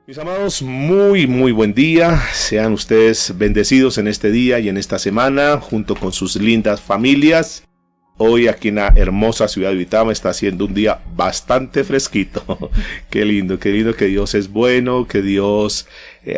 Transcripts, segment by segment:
Mis amados, muy buen día. Sean ustedes bendecidos en este día y en esta semana, junto con sus lindas familias. Hoy aquí en la hermosa ciudad de Uitama está haciendo un día bastante fresquito. Qué lindo que Dios es bueno, que Dios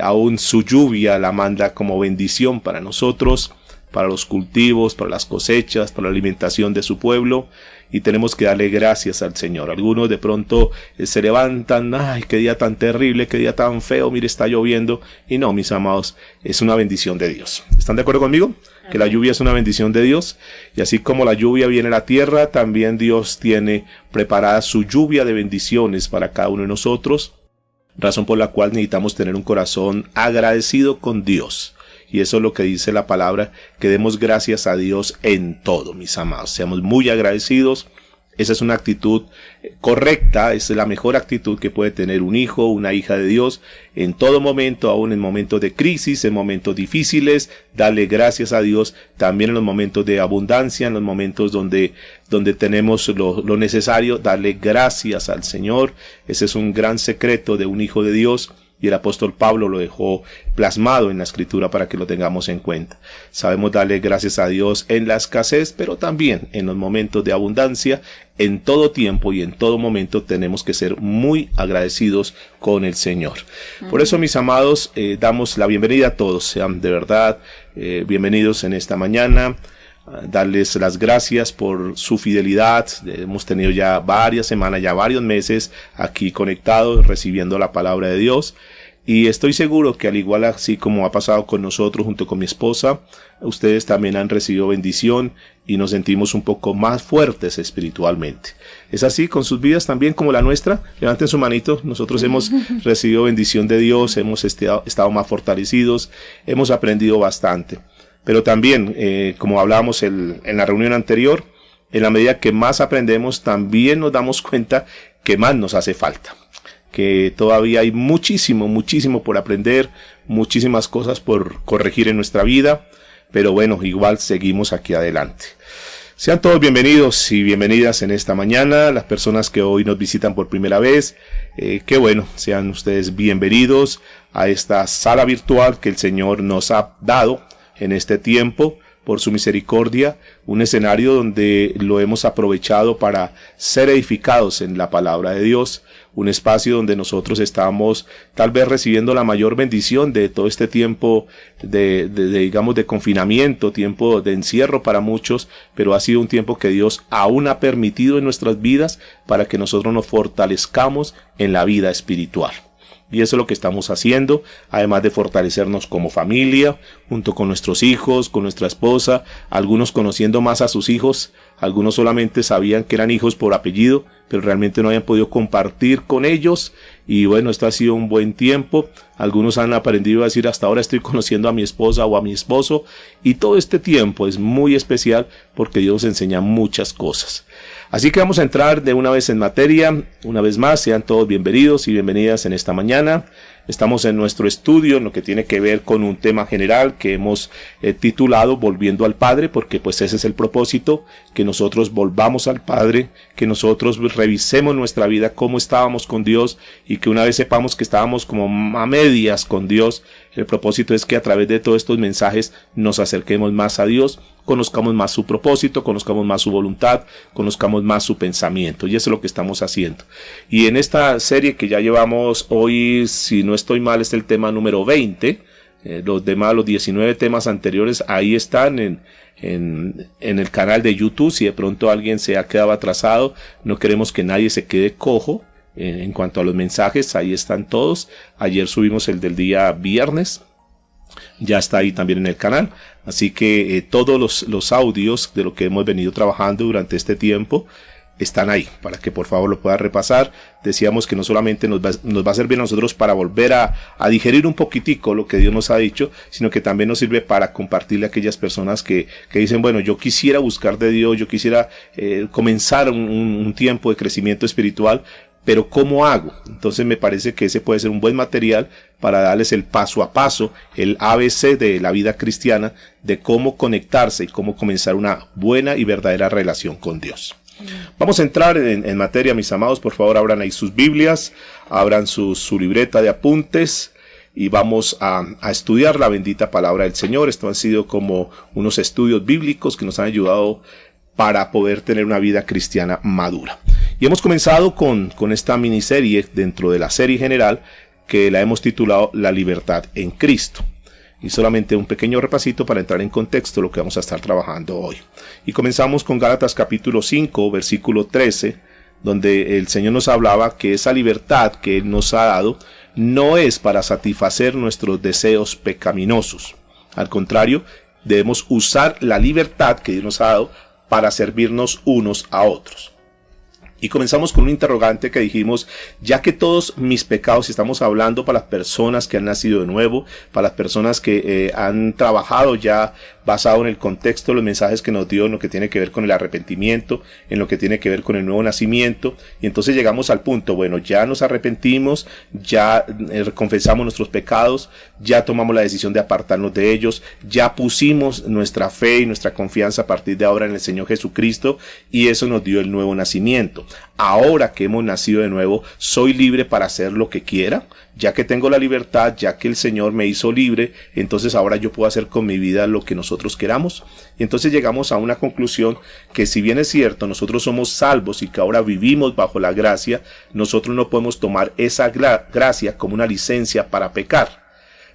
aún su lluvia la manda como bendición para nosotros, para los cultivos, para las cosechas, para la alimentación de su pueblo. Y tenemos que darle gracias al Señor. Algunos de pronto se levantan, ay, qué día tan terrible, qué día tan feo, mire, está lloviendo. Y no, mis amados, es una bendición de Dios. ¿Están de acuerdo conmigo? Que la lluvia es una bendición de Dios. Y así como la lluvia viene a la tierra, también Dios tiene preparada su lluvia de bendiciones para cada uno de nosotros. Razón por la cual necesitamos tener un corazón agradecido con Dios. Y eso es lo que dice la palabra, que demos gracias a Dios en todo, mis amados. Seamos muy agradecidos. Esa es una actitud correcta, esa es la mejor actitud que puede tener un hijo, una hija de Dios. En todo momento, aún en momentos de crisis, en momentos difíciles, darle gracias a Dios. También en los momentos de abundancia, en los momentos donde tenemos lo necesario, darle gracias al Señor. Ese es un gran secreto de un hijo de Dios. Y el apóstol Pablo lo dejó plasmado en la escritura para que lo tengamos en cuenta. Sabemos darle gracias a Dios en la escasez, pero también en los momentos de abundancia. En todo tiempo y en todo momento tenemos que ser muy agradecidos con el Señor. Por eso, mis amados, damos la bienvenida a todos. Sean de verdad bienvenidos en esta mañana. Darles las gracias por su fidelidad. Hemos tenido ya varias semanas, ya varios meses aquí conectados, recibiendo la palabra de Dios. Y estoy seguro que al igual así como ha pasado con nosotros junto con mi esposa, ustedes también han recibido bendición y nos sentimos un poco más fuertes espiritualmente. ¿Es así con sus vidas también como la nuestra? Levanten su manito. Nosotros hemos recibido bendición de Dios, hemos estado más fortalecidos, hemos aprendido bastante. Pero también, como hablábamos en la reunión anterior, en la medida que más aprendemos, también nos damos cuenta que más nos hace falta. Que todavía hay muchísimo por aprender, muchísimas cosas por corregir en nuestra vida. Pero bueno, igual seguimos aquí adelante. Sean todos bienvenidos y bienvenidas en esta mañana. Las personas que hoy nos visitan por primera vez, qué bueno, sean ustedes bienvenidos a esta sala virtual que el Señor nos ha dado en este tiempo, por su misericordia, un escenario donde lo hemos aprovechado para ser edificados en la palabra de Dios, un espacio donde nosotros estamos tal vez recibiendo la mayor bendición de todo este tiempo digamos de confinamiento, tiempo de encierro para muchos, pero ha sido un tiempo que Dios aún ha permitido en nuestras vidas para que nosotros nos fortalezcamos en la vida espiritual. Y eso es lo que estamos haciendo, además de fortalecernos como familia, junto con nuestros hijos, con nuestra esposa, algunos conociendo más a sus hijos, algunos solamente sabían que eran hijos por apellido, pero realmente no habían podido compartir con ellos. Y bueno, esto ha sido un buen tiempo. Algunos han aprendido a decir, hasta ahora estoy conociendo a mi esposa o a mi esposo. Y todo este tiempo es muy especial porque Dios enseña muchas cosas. Así que vamos a entrar de una vez en materia. Una vez más, sean todos bienvenidos y bienvenidas en esta mañana. Estamos en nuestro estudio en lo que tiene que ver con un tema general que hemos titulado Volviendo al Padre, porque pues ese es el propósito, que nosotros volvamos al Padre, que nosotros revisemos nuestra vida, cómo estábamos con Dios, y que una vez sepamos que estábamos como a medias con Dios. El propósito es que a través de todos estos mensajes nos acerquemos más a Dios, conozcamos más su propósito, conozcamos más su voluntad, conozcamos más su pensamiento, y eso es lo que estamos haciendo. Y en esta serie que ya llevamos hoy, si no estoy mal, es el tema número 20, los 19 temas anteriores ahí están en el canal de YouTube. Si de pronto alguien se ha quedado atrasado, no queremos que nadie se quede cojo. En cuanto a los mensajes, ahí están todos. Ayer subimos el del día viernes, ya está ahí también en el canal. Así que todos los audios de lo que hemos venido trabajando durante este tiempo están ahí, para que por favor lo pueda repasar. Decíamos que no solamente nos va a servir a nosotros para volver a digerir un poquitico lo que Dios nos ha dicho, sino que también nos sirve para compartirle a aquellas personas que dicen, bueno, yo quisiera buscar de Dios, yo quisiera comenzar un tiempo de crecimiento espiritual, pero ¿cómo hago? Entonces me parece que ese puede ser un buen material para darles el paso a paso, el ABC de la vida cristiana, de cómo conectarse y cómo comenzar una buena y verdadera relación con Dios. Vamos a entrar en materia, mis amados. Por favor, abran ahí sus Biblias abran su libreta de apuntes y vamos a estudiar la bendita palabra del Señor. Esto han sido como unos estudios bíblicos que nos han ayudado para poder tener una vida cristiana madura. Y hemos comenzado con esta miniserie dentro de la serie general que la hemos titulado La libertad en Cristo. Y solamente un pequeño repasito para entrar en contexto de lo que vamos a estar trabajando hoy. Y comenzamos con Gálatas capítulo 5, versículo 13, donde el Señor nos hablaba que esa libertad que Él nos ha dado no es para satisfacer nuestros deseos pecaminosos. Al contrario, debemos usar la libertad que Dios nos ha dado para servirnos unos a otros. Y comenzamos con un interrogante que dijimos, ya que todos mis pecados, estamos hablando para las personas que han nacido de nuevo, para las personas que han trabajado ya basado en el contexto de los mensajes que nos dio, en lo que tiene que ver con el arrepentimiento, en lo que tiene que ver con el nuevo nacimiento. Y entonces llegamos al punto, bueno, ya nos arrepentimos, ya confesamos nuestros pecados, ya tomamos la decisión de apartarnos de ellos, ya pusimos nuestra fe y nuestra confianza a partir de ahora en el Señor Jesucristo, y eso nos dio el nuevo nacimiento. Ahora que hemos nacido de nuevo, soy libre para hacer lo que quiera. Ya que tengo la libertad, ya que el Señor me hizo libre, entonces ahora yo puedo hacer con mi vida lo que nosotros queramos. Y entonces llegamos a una conclusión que, si bien es cierto, nosotros somos salvos y que ahora vivimos bajo la gracia, nosotros no podemos tomar esa gracia como una licencia para pecar.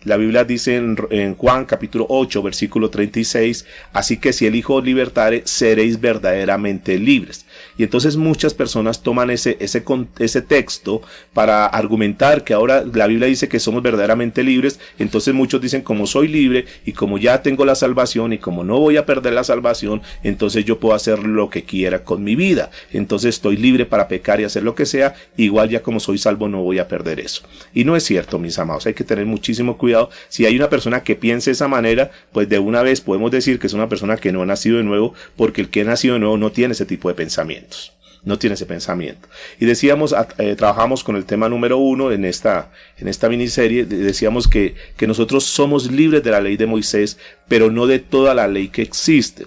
La Biblia dice en Juan capítulo 8 versículo 36, así que si el Hijo os libertare, seréis verdaderamente libres. Y entonces muchas personas toman ese texto para argumentar que ahora la Biblia dice que somos verdaderamente libres. Entonces muchos dicen, como soy libre y como ya tengo la salvación y como no voy a perder la salvación, entonces yo puedo hacer lo que quiera con mi vida. Entonces estoy libre para pecar y hacer lo que sea, igual ya como soy salvo no voy a perder eso. Y no es cierto, mis amados, hay que tener muchísimo cuidado. Si hay una persona que piense de esa manera, pues de una vez podemos decir que es una persona que no ha nacido de nuevo, porque el que ha nacido de nuevo no tiene ese tipo de pensamientos. No tiene ese pensamiento. Y decíamos, trabajamos con el tema número 1 en esta miniserie. Decíamos que nosotros somos libres de la ley de Moisés, pero no de toda la ley que existe.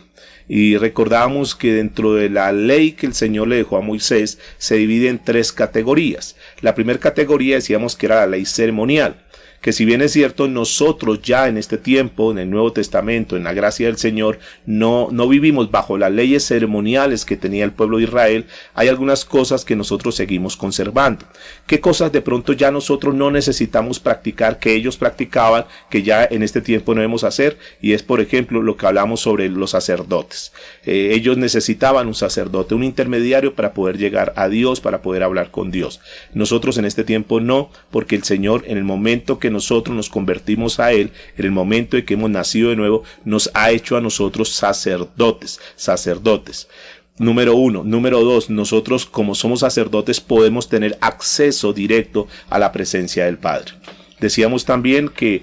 Y recordábamos que dentro de la ley que el Señor le dejó a Moisés se divide en 3 categorías. La primera categoría decíamos que era la ley ceremonial, que si bien es cierto, nosotros ya en este tiempo, en el Nuevo Testamento, en la gracia del Señor, no vivimos bajo las leyes ceremoniales que tenía el pueblo de Israel. Hay algunas cosas que nosotros seguimos conservando. ¿Qué cosas de pronto ya nosotros no necesitamos practicar, que ellos practicaban, que ya en este tiempo no debemos hacer? Y es, por ejemplo, lo que hablamos sobre los sacerdotes. Ellos necesitaban un sacerdote, un intermediario para poder llegar a Dios, para poder hablar con Dios. Nosotros en este tiempo no, porque el Señor, en el momento que nosotros nos convertimos a Él, en el momento en que hemos nacido de nuevo, nos ha hecho a nosotros sacerdotes. Número 1. Número 2, nosotros como somos sacerdotes podemos tener acceso directo a la presencia del Padre. Decíamos también que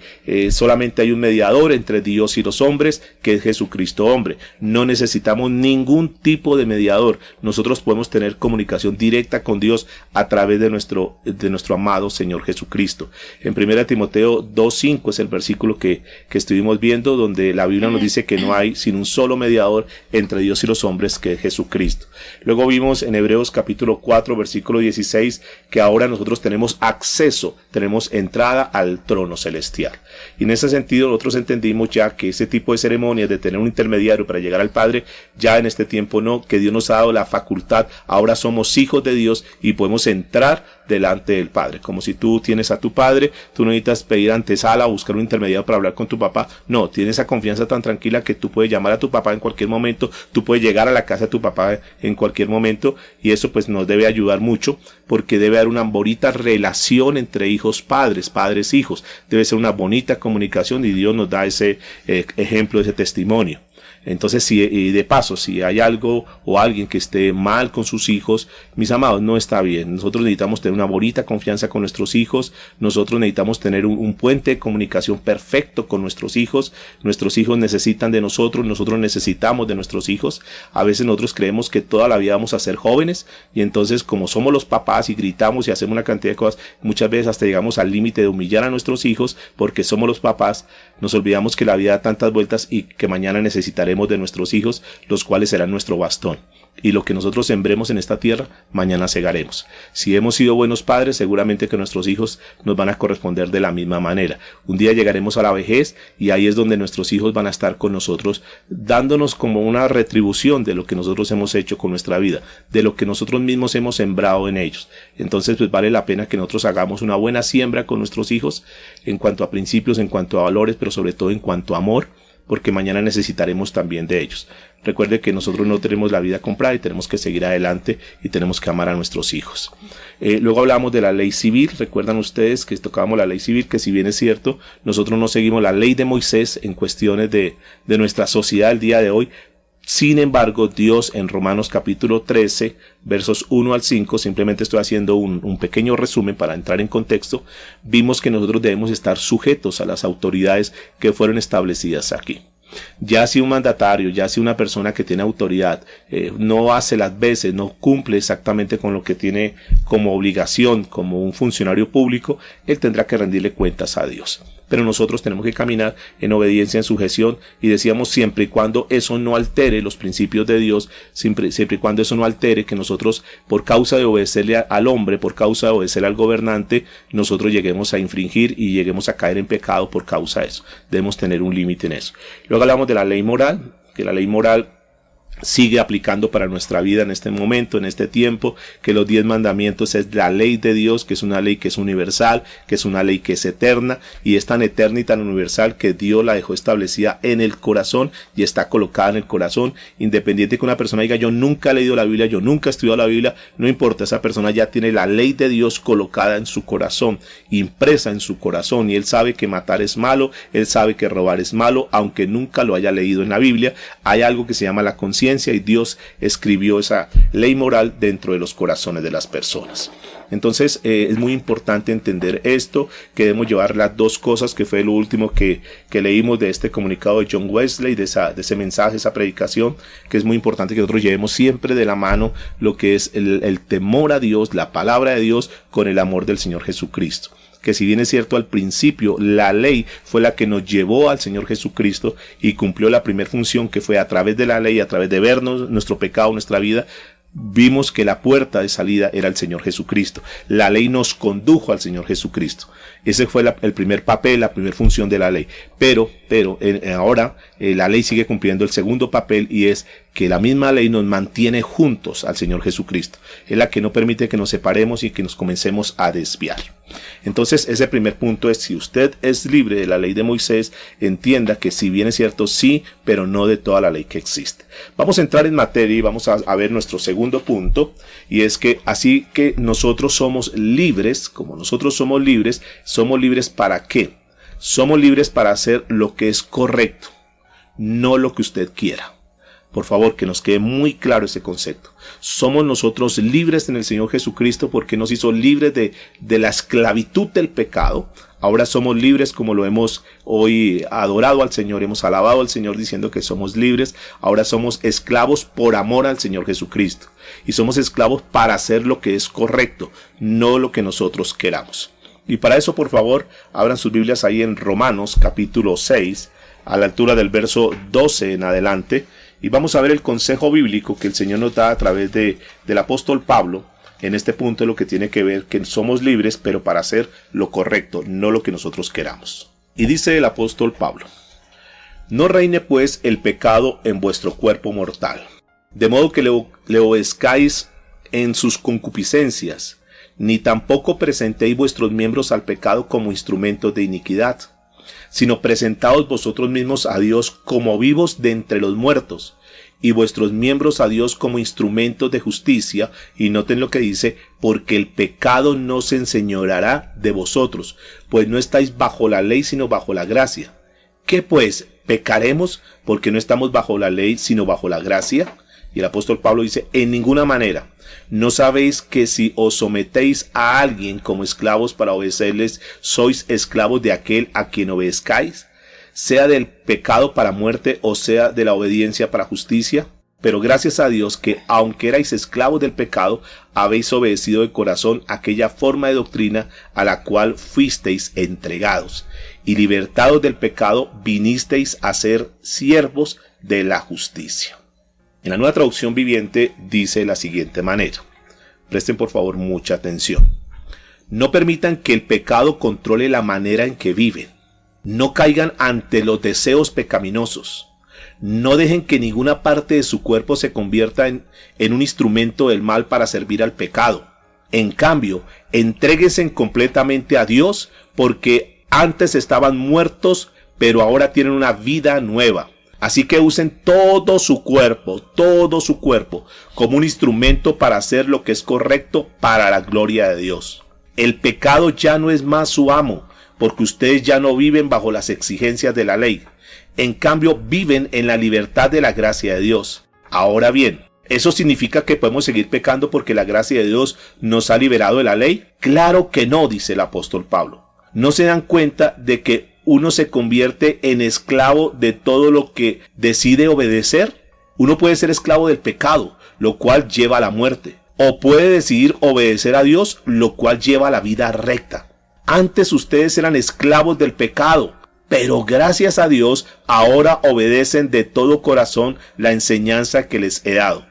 solamente hay un mediador entre Dios y los hombres, que es Jesucristo hombre. No necesitamos ningún tipo de mediador. Nosotros podemos tener comunicación directa con Dios a través de nuestro amado Señor Jesucristo. En 1 Timoteo 2:5 es el versículo que estuvimos viendo, donde la Biblia nos dice que no hay sino un solo mediador entre Dios y los hombres, que es Jesucristo. Luego vimos en Hebreos capítulo 4 versículo 16 que ahora nosotros tenemos acceso, tenemos entrada al trono celestial. Y en ese sentido nosotros entendimos ya que ese tipo de ceremonias de tener un intermediario para llegar al Padre, ya en este tiempo no, que Dios nos ha dado la facultad. Ahora somos hijos de Dios y podemos entrar delante del Padre. Como si tú tienes a tu padre, tú no necesitas pedir antesala o buscar un intermediario para hablar con tu papá. No, tienes esa confianza tan tranquila que tú puedes llamar a tu papá en cualquier momento, tú puedes llegar a la casa de tu papá en cualquier momento, y eso pues nos debe ayudar mucho, porque debe haber una bonita relación entre hijos padres, padres hijos. Debe ser una bonita comunicación, y Dios nos da ese ejemplo, ese testimonio. Entonces, y de paso, si hay algo o alguien que esté mal con sus hijos, mis amados, no está bien. Nosotros necesitamos tener una bonita confianza con nuestros hijos. Nosotros necesitamos tener un puente de comunicación perfecto con nuestros hijos. Nuestros hijos necesitan de nosotros necesitamos de nuestros hijos. A veces nosotros creemos que toda la vida vamos a ser jóvenes, y entonces, como somos los papás y gritamos y hacemos una cantidad de cosas, muchas veces hasta llegamos al límite de humillar a nuestros hijos porque somos los papás. Nos olvidamos que la vida da tantas vueltas y que mañana necesitaremos de nuestros hijos, los cuales serán nuestro bastón. y lo que nosotros sembremos en esta tierra, mañana segaremos. Si hemos sido buenos padres, seguramente que nuestros hijos nos van a corresponder de la misma manera. Un día llegaremos a la vejez y ahí es donde nuestros hijos van a estar con nosotros, dándonos como una retribución de lo que nosotros hemos hecho con nuestra vida, de lo que nosotros mismos hemos sembrado en ellos. Entonces, pues vale la pena que nosotros hagamos una buena siembra con nuestros hijos en cuanto a principios, en cuanto a valores, pero sobre todo en cuanto a amor, porque mañana necesitaremos también de ellos. Recuerde que nosotros no tenemos la vida comprada y tenemos que seguir adelante y tenemos que amar a nuestros hijos. Luego hablamos de la ley civil. Recuerdan ustedes que tocábamos la ley civil, que si bien es cierto, nosotros no seguimos la ley de Moisés en cuestiones de nuestra sociedad el día de hoy. Sin embargo, Dios en Romanos capítulo 13, versos 1 al 5, simplemente estoy haciendo un pequeño resumen para entrar en contexto, vimos que nosotros debemos estar sujetos a las autoridades que fueron establecidas aquí. Ya si un mandatario, ya si una persona que tiene autoridad no hace las veces, no cumple exactamente con lo que tiene como obligación, como un funcionario público, él tendrá que rendirle cuentas a Dios. Pero nosotros tenemos que caminar en obediencia, en sujeción, y decíamos siempre y cuando eso no altere los principios de Dios, siempre y cuando eso no altere que nosotros, por causa de obedecerle al hombre, por causa de obedecerle al gobernante, nosotros lleguemos a infringir y lleguemos a caer en pecado por causa de eso. Debemos tener un límite en eso. Luego hablamos de la ley moral, que la ley moral sigue aplicando para nuestra vida en este momento, en este tiempo, que los 10 mandamientos es la ley de Dios, que es una ley que es universal, que es una ley que es eterna, y es tan eterna y tan universal que Dios la dejó establecida en el corazón y está colocada en el corazón, independiente que una persona diga yo nunca he leído la Biblia, yo nunca he estudiado la Biblia, no importa, esa persona ya tiene la ley de Dios colocada en su corazón, impresa en su corazón, y él sabe que matar es malo, él sabe que robar es malo, aunque nunca lo haya leído en la Biblia. Hay algo que se llama la conciencia, y Dios escribió esa ley moral dentro de los corazones de las personas. Entonces es muy importante entender esto, que debemos llevar las dos cosas, que fue lo último que leímos de este comunicado de John Wesley, de ese mensaje, esa predicación, que es muy importante que nosotros llevemos siempre de la mano lo que es el temor a Dios, la palabra de Dios, con el amor del Señor Jesucristo. Que si bien es cierto al principio la ley fue la que nos llevó al Señor Jesucristo y cumplió la primera función, que fue a través de la ley, a través de vernos nuestro pecado, nuestra vida, vimos que la puerta de salida era el Señor Jesucristo. La ley nos condujo al Señor Jesucristo. Ese fue el primer papel, la primera función de la ley. Pero ahora la ley sigue cumpliendo el segundo papel, y es que la misma ley nos mantiene juntos al Señor Jesucristo. Es la que no permite que nos separemos y que nos comencemos a desviar. Entonces ese primer punto es: si usted es libre de la ley de Moisés, entienda que si bien es cierto, sí, pero no de toda la ley que existe. Vamos a entrar en materia y vamos a ver nuestro segundo punto, y es que así que nosotros somos libres, como nosotros somos libres ¿para qué? Somos libres para hacer lo que es correcto, no lo que usted quiera. Por favor, que nos quede muy claro ese concepto. Somos nosotros libres en el Señor Jesucristo porque nos hizo libres de la esclavitud del pecado. Ahora somos libres, como lo hemos hoy adorado al Señor, hemos alabado al Señor diciendo que somos libres. Ahora somos esclavos por amor al Señor Jesucristo. Y somos esclavos para hacer lo que es correcto, no lo que nosotros queramos. Y para eso, por favor, abran sus Biblias ahí en Romanos capítulo 6, a la altura del verso 12 en adelante. Y vamos a ver el consejo bíblico que el Señor nos da a través del apóstol Pablo en este punto, de lo que tiene que ver que somos libres, pero para hacer lo correcto, no lo que nosotros queramos. Y dice el apóstol Pablo: no reine pues el pecado en vuestro cuerpo mortal, de modo que le obedezcáis en sus concupiscencias, ni tampoco presentéis vuestros miembros al pecado como instrumentos de iniquidad, sino presentaos vosotros mismos a Dios como vivos de entre los muertos, y vuestros miembros a Dios como instrumentos de justicia. Y noten lo que dice: porque el pecado no se enseñoreará de vosotros, pues no estáis bajo la ley sino bajo la gracia. ¿Qué pues? ¿Pecaremos porque no estamos bajo la ley sino bajo la gracia? Y el apóstol Pablo dice: en ninguna manera. ¿No sabéis que si os sometéis a alguien como esclavos para obedecerles, sois esclavos de aquel a quien obedezcáis? Sea del pecado para muerte o sea de la obediencia para justicia. Pero gracias a Dios que, aunque erais esclavos del pecado, habéis obedecido de corazón aquella forma de doctrina a la cual fuisteis entregados. Y libertados del pecado, vinisteis a ser siervos de la justicia. En la Nueva Traducción Viviente dice de la siguiente manera. Presten por favor mucha atención. No permitan que el pecado controle la manera en que viven. No caigan ante los deseos pecaminosos. No dejen que ninguna parte de su cuerpo se convierta en un instrumento del mal para servir al pecado. En cambio, entréguense completamente a Dios, porque antes estaban muertos, pero ahora tienen una vida nueva. Así que usen todo su cuerpo, como un instrumento para hacer lo que es correcto para la gloria de Dios. El pecado ya no es más su amo, porque ustedes ya no viven bajo las exigencias de la ley. En cambio, viven en la libertad de la gracia de Dios. Ahora bien, ¿eso significa que podemos seguir pecando porque la gracia de Dios nos ha liberado de la ley? Claro que no, dice el apóstol Pablo. ¿No se dan cuenta de que uno se convierte en esclavo de todo lo que decide obedecer? Uno puede ser esclavo del pecado, lo cual lleva a la muerte. O puede decidir obedecer a Dios, lo cual lleva a la vida recta. Antes ustedes eran esclavos del pecado, pero gracias a Dios ahora obedecen de todo corazón la enseñanza que les he dado.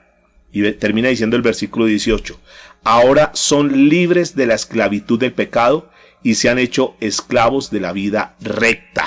Y termina diciendo el versículo 18. Ahora son libres de la esclavitud del pecado y se han hecho esclavos de la vida recta.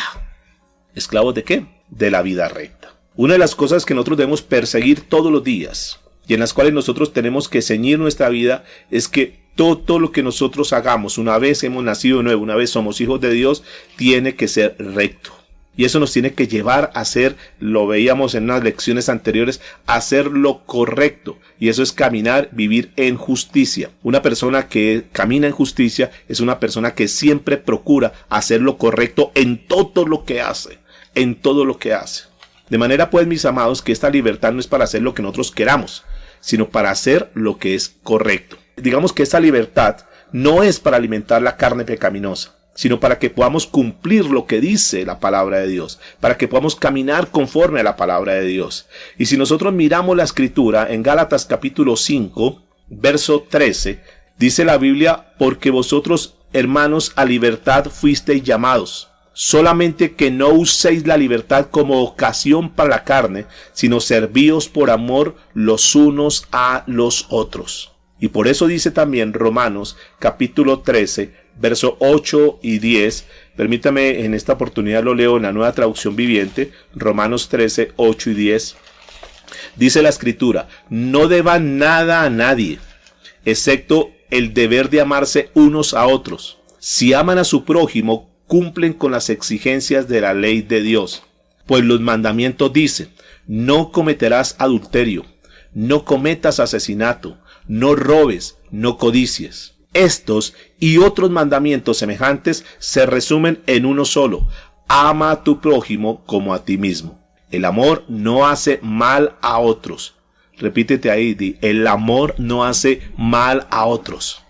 ¿Esclavos de qué? De la vida recta. Una de las cosas que nosotros debemos perseguir todos los días y en las cuales nosotros tenemos que ceñir nuestra vida es que todo lo que nosotros hagamos, una vez hemos nacido de nuevo, una vez somos hijos de Dios, tiene que ser recto. Y eso nos tiene que llevar a hacer, lo veíamos en unas lecciones anteriores, a hacer lo correcto. Y eso es caminar, vivir en justicia. Una persona que camina en justicia es una persona que siempre procura hacer lo correcto en todo lo que hace. En todo lo que hace. De manera pues, mis amados, que esta libertad no es para hacer lo que nosotros queramos, sino para hacer lo que es correcto. Digamos que esta libertad no es para alimentar la carne pecaminosa, sino para que podamos cumplir lo que dice la palabra de Dios, para que podamos caminar conforme a la palabra de Dios. Y si nosotros miramos la escritura en Gálatas capítulo 5, verso 13, dice la Biblia, porque vosotros, hermanos, a libertad fuisteis llamados, solamente que no uséis la libertad como ocasión para la carne, sino servíos por amor los unos a los otros. Y por eso dice también Romanos capítulo 13, verso 8 y 10. Permítame, en esta oportunidad lo leo en la Nueva Traducción Viviente. Romanos 13, 8 y 10. Dice la escritura: no deban nada a nadie, excepto el deber de amarse unos a otros. Si aman a su prójimo, cumplen con las exigencias de la ley de Dios. Pues los mandamientos dicen: no cometerás adulterio, no cometas asesinato, no robes, no codicies. Estos y otros mandamientos semejantes se resumen en uno solo: ama a tu prójimo como a ti mismo. El amor no hace mal a otros. Repítete ahí, el amor no hace mal a otros.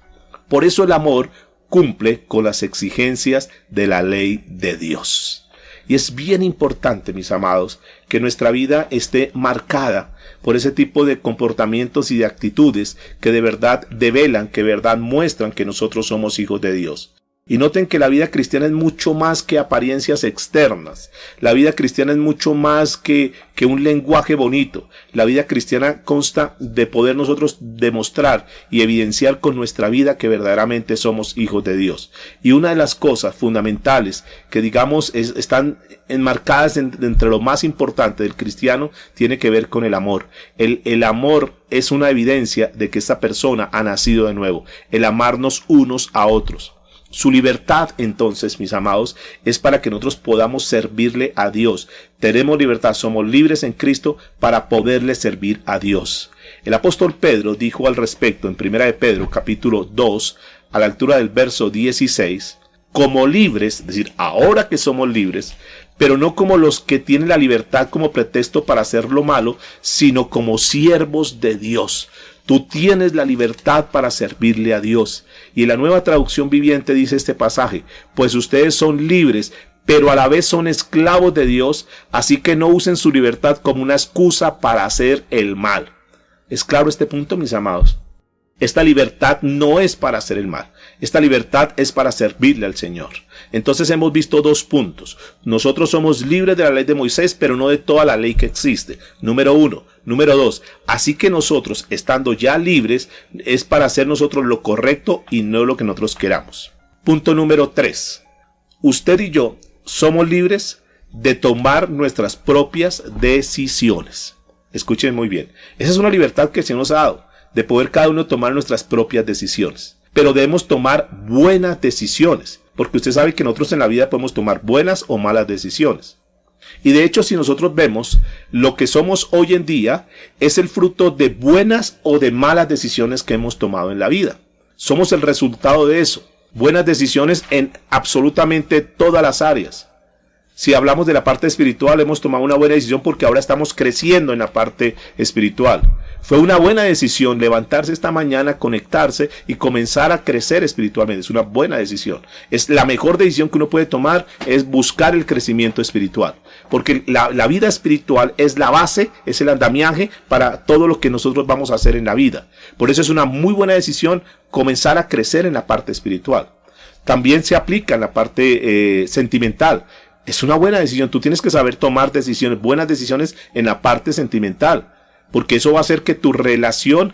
Por eso el amor cumple con las exigencias de la ley de Dios. Y es bien importante, mis amados, que nuestra vida esté marcada por ese tipo de comportamientos y de actitudes que de verdad develan, que de verdad muestran que nosotros somos hijos de Dios. Y noten que la vida cristiana es mucho más que apariencias externas. La vida cristiana es mucho más que un lenguaje bonito. La vida cristiana consta de poder nosotros demostrar y evidenciar con nuestra vida que verdaderamente somos hijos de Dios. Y una de las cosas fundamentales que digamos están enmarcadas entre lo más importante del cristiano tiene que ver con el amor. El amor es una evidencia de que esta persona ha nacido de nuevo. El amarnos unos a otros. Su libertad, entonces, mis amados, es para que nosotros podamos servirle a Dios. Tenemos libertad, somos libres en Cristo para poderle servir a Dios. El apóstol Pedro dijo al respecto en 1 de Pedro, capítulo 2, a la altura del verso 16, como libres, es decir, ahora que somos libres, pero no como los que tienen la libertad como pretexto para hacer lo malo, sino como siervos de Dios. Tú tienes la libertad para servirle a Dios. Y en la Nueva Traducción Viviente dice este pasaje: pues ustedes son libres, pero a la vez son esclavos de Dios, así que no usen su libertad como una excusa para hacer el mal. ¿Es claro este punto, mis amados? Esta libertad no es para hacer el mal. Esta libertad es para servirle al Señor. Entonces hemos visto dos puntos. Nosotros somos libres de la ley de Moisés, pero no de toda la ley que existe. Número 1, Número 2, así que nosotros, estando ya libres, es para hacer nosotros lo correcto y no lo que nosotros queramos. Punto número 3, usted y yo somos libres de tomar nuestras propias decisiones. Escuchen muy bien, esa es una libertad que el Señor nos ha dado, de poder cada uno tomar nuestras propias decisiones. Pero debemos tomar buenas decisiones, porque usted sabe que nosotros en la vida podemos tomar buenas o malas decisiones. Y de hecho, si nosotros vemos, lo que somos hoy en día es el fruto de buenas o de malas decisiones que hemos tomado en la vida. Somos el resultado de eso. Buenas decisiones en absolutamente todas las áreas. Si hablamos de la parte espiritual, hemos tomado una buena decisión porque ahora estamos creciendo en la parte espiritual. Fue una buena decisión levantarse esta mañana, conectarse y comenzar a crecer espiritualmente. Es una buena decisión. Es la mejor decisión que uno puede tomar, es buscar el crecimiento espiritual. Porque la vida espiritual es la base, es el andamiaje para todo lo que nosotros vamos a hacer en la vida. Por eso es una muy buena decisión comenzar a crecer en la parte espiritual. También se aplica en la parte sentimental. Es una buena decisión. Tú tienes que saber tomar decisiones, buenas decisiones en la parte sentimental. Porque eso va a hacer que tu relación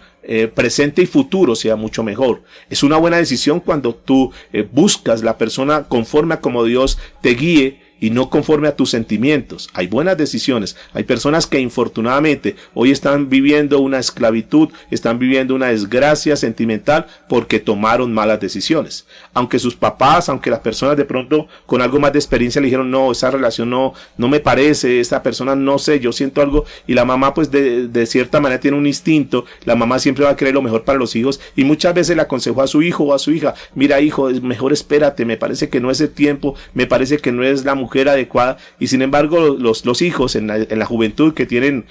presente y futuro sea mucho mejor. Es una buena decisión cuando tú buscas la persona conforme a como Dios te guíe y no conforme a tus sentimientos. Hay buenas decisiones. Hay personas que infortunadamente hoy están viviendo una esclavitud, están viviendo una desgracia sentimental porque tomaron malas decisiones. Aunque sus papás, aunque las personas de pronto con algo más de experiencia le dijeron, no, esa relación no me parece, esta persona no sé, yo siento algo, y la mamá pues de cierta manera tiene un instinto, la mamá siempre va a querer lo mejor para los hijos y muchas veces le aconsejó a su hijo o a su hija, mira hijo, mejor espérate, me parece que no es el tiempo, me parece que no es la mujer adecuada, y sin embargo los hijos en la juventud que tienen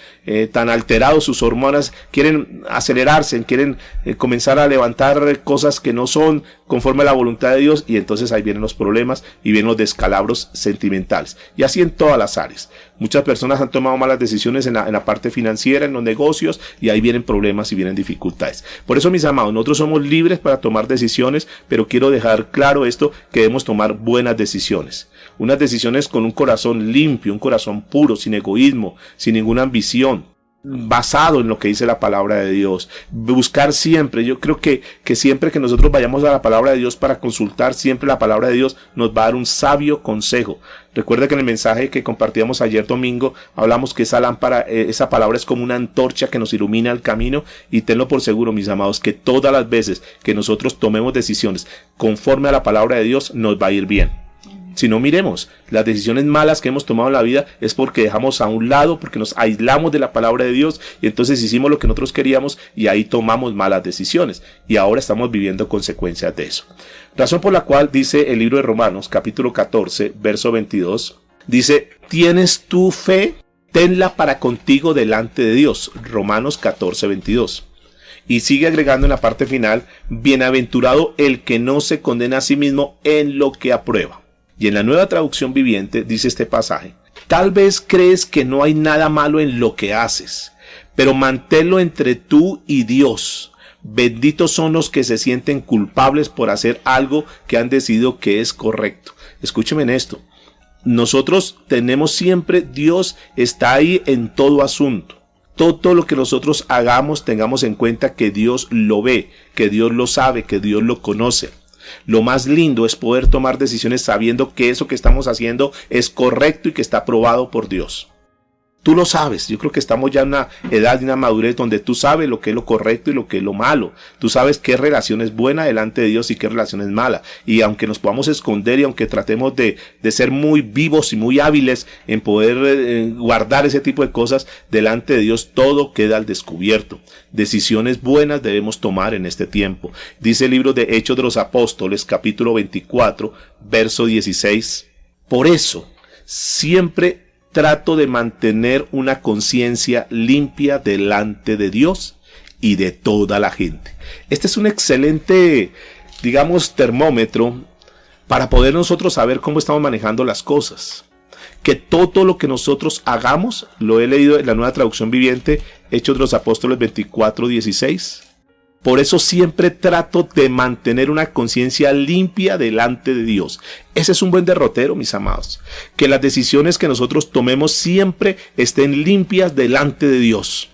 tan alterados sus hormonas quieren acelerarse, quieren comenzar a levantar cosas que no son conforme a la voluntad de Dios, y entonces ahí vienen los problemas y vienen los descalabros sentimentales, y así en todas las áreas. Muchas personas han tomado malas decisiones en la parte financiera, en los negocios, y ahí vienen problemas y vienen dificultades. Por eso, mis amados, nosotros somos libres para tomar decisiones, pero quiero dejar claro esto, que debemos tomar buenas decisiones. Unas decisiones con un corazón limpio, un corazón puro, sin egoísmo, sin ninguna ambición, basado en lo que dice la palabra de Dios. Buscar siempre, yo creo que siempre que nosotros vayamos a la palabra de Dios para consultar, siempre la palabra de Dios nos va a dar un sabio consejo. Recuerda que en el mensaje que compartíamos ayer domingo, hablamos que esa lámpara, esa palabra es como una antorcha que nos ilumina el camino, y tenlo por seguro, mis amados, que todas las veces que nosotros tomemos decisiones conforme a la palabra de Dios, nos va a ir bien. Si no, miremos, las decisiones malas que hemos tomado en la vida es porque dejamos a un lado, porque nos aislamos de la palabra de Dios, y entonces hicimos lo que nosotros queríamos y ahí tomamos malas decisiones, y ahora estamos viviendo consecuencias de eso. Razón por la cual dice el libro de Romanos, capítulo 14, verso 22, dice, ¿tienes tu fe? Tenla para contigo delante de Dios. Romanos 14, 22. Y sigue agregando en la parte final, bienaventurado el que no se condena a sí mismo en lo que aprueba. Y en la Nueva Traducción Viviente dice este pasaje, tal vez crees que no hay nada malo en lo que haces, pero manténlo entre tú y Dios. Benditos son los que se sienten culpables por hacer algo que han decidido que es correcto. Escúcheme en esto. Nosotros tenemos siempre, Dios está ahí en todo asunto. Todo lo que nosotros hagamos, tengamos en cuenta que Dios lo ve, que Dios lo sabe, que Dios lo conoce. Lo más lindo es poder tomar decisiones sabiendo que eso que estamos haciendo es correcto y que está aprobado por Dios. Tú lo sabes, yo creo que estamos ya en una edad y una madurez donde tú sabes lo que es lo correcto y lo que es lo malo. Tú sabes qué relación es buena delante de Dios y qué relación es mala. Y aunque nos podamos esconder y aunque tratemos de ser muy vivos y muy hábiles en poder guardar ese tipo de cosas, delante de Dios todo queda al descubierto. Decisiones buenas debemos tomar en este tiempo. Dice el libro de Hechos de los Apóstoles, capítulo 24, verso 16. Por eso, siempre trato de mantener una conciencia limpia delante de Dios y de toda la gente. Este es un excelente, digamos, termómetro para poder nosotros saber cómo estamos manejando las cosas. Que todo lo que nosotros hagamos, lo he leído en la Nueva Traducción Viviente, Hechos de los Apóstoles 24, 16. Por eso siempre trato de mantener una conciencia limpia delante de Dios. Ese es un buen derrotero, mis amados. Que las decisiones que nosotros tomemos siempre estén limpias delante de Dios.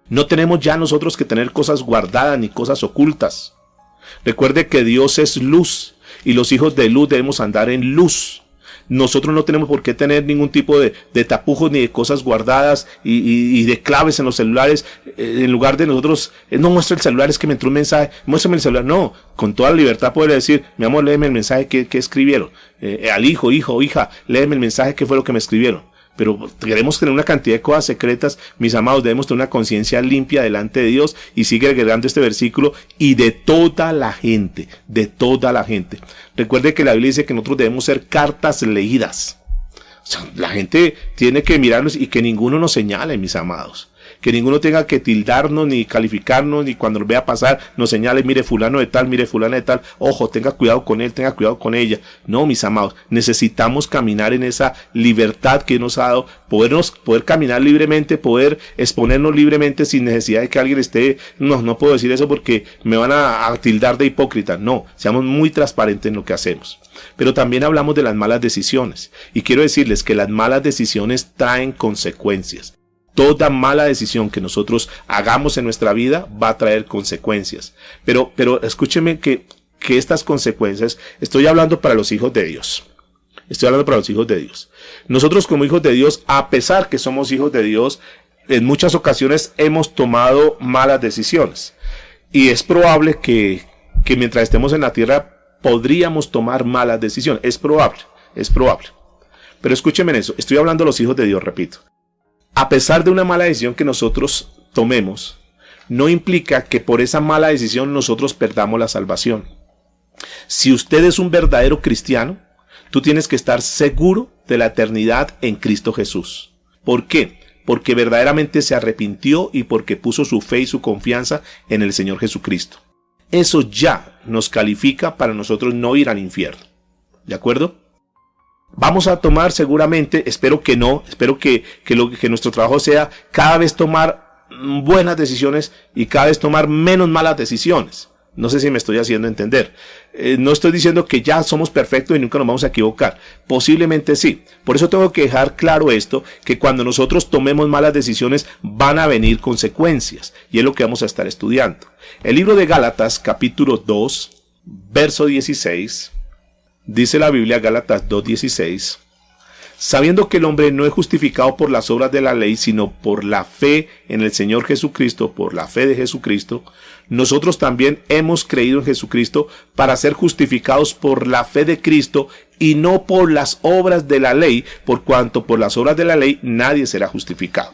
No tenemos ya nosotros que tener cosas guardadas ni cosas ocultas. Recuerde que Dios es luz y los hijos de luz debemos andar en luz. Nosotros no tenemos por qué tener ningún tipo de tapujos ni de cosas guardadas y de claves en los celulares. En lugar de nosotros, no muestra el celular, es que me entró un mensaje, muéstrame el celular. No, con toda la libertad poder decir, mi amor, léeme el mensaje que escribieron. Al hijo, hija, léeme el mensaje que fue lo que me escribieron. Pero queremos tener una cantidad de cosas secretas, mis amados, debemos tener una conciencia limpia delante de Dios. Y sigue agregando este versículo, y de toda la gente, de toda la gente. Recuerde que la Biblia dice que nosotros debemos ser cartas leídas. O sea, la gente tiene que mirarnos y que ninguno nos señale, mis amados. Que ninguno tenga que tildarnos, ni calificarnos, ni cuando nos vea pasar nos señale, mire fulano de tal, mire fulana de tal, ojo, tenga cuidado con él, tenga cuidado con ella. No, mis amados, necesitamos caminar en esa libertad que nos ha dado, poder caminar libremente, poder exponernos libremente sin necesidad de que alguien esté, no puedo decir eso porque me van a tildar de hipócrita. No, seamos muy transparentes en lo que hacemos. Pero también hablamos de las malas decisiones, y quiero decirles que las malas decisiones traen consecuencias. Toda mala decisión que nosotros hagamos en nuestra vida va a traer consecuencias. Pero escúcheme que estas consecuencias, estoy hablando para los hijos de Dios. Estoy hablando para los hijos de Dios. Nosotros como hijos de Dios, a pesar que somos hijos de Dios, en muchas ocasiones hemos tomado malas decisiones. Y es probable que mientras estemos en la tierra podríamos tomar malas decisiones. Es probable. Pero escúcheme en eso, estoy hablando de los hijos de Dios, repito. A pesar de una mala decisión que nosotros tomemos, no implica que por esa mala decisión nosotros perdamos la salvación. Si usted es un verdadero cristiano, tú tienes que estar seguro de la eternidad en Cristo Jesús. ¿Por qué? Porque verdaderamente se arrepintió y porque puso su fe y su confianza en el Señor Jesucristo. Eso ya nos califica para nosotros no ir al infierno. ¿De acuerdo? Vamos a tomar seguramente, espero que nuestro trabajo sea cada vez tomar buenas decisiones y cada vez tomar menos malas decisiones. No sé si me estoy haciendo entender. No estoy diciendo que ya somos perfectos y nunca nos vamos a equivocar. Posiblemente sí. Por eso tengo que dejar claro esto, que cuando nosotros tomemos malas decisiones van a venir consecuencias. Y es lo que vamos a estar estudiando. El libro de Gálatas, capítulo 2, verso 16... Dice la Biblia, Gálatas 2:16, sabiendo que el hombre no es justificado por las obras de la ley, sino por la fe en el Señor Jesucristo, por la fe de Jesucristo, nosotros también hemos creído en Jesucristo para ser justificados por la fe de Cristo y no por las obras de la ley, por cuanto por las obras de la ley nadie será justificado.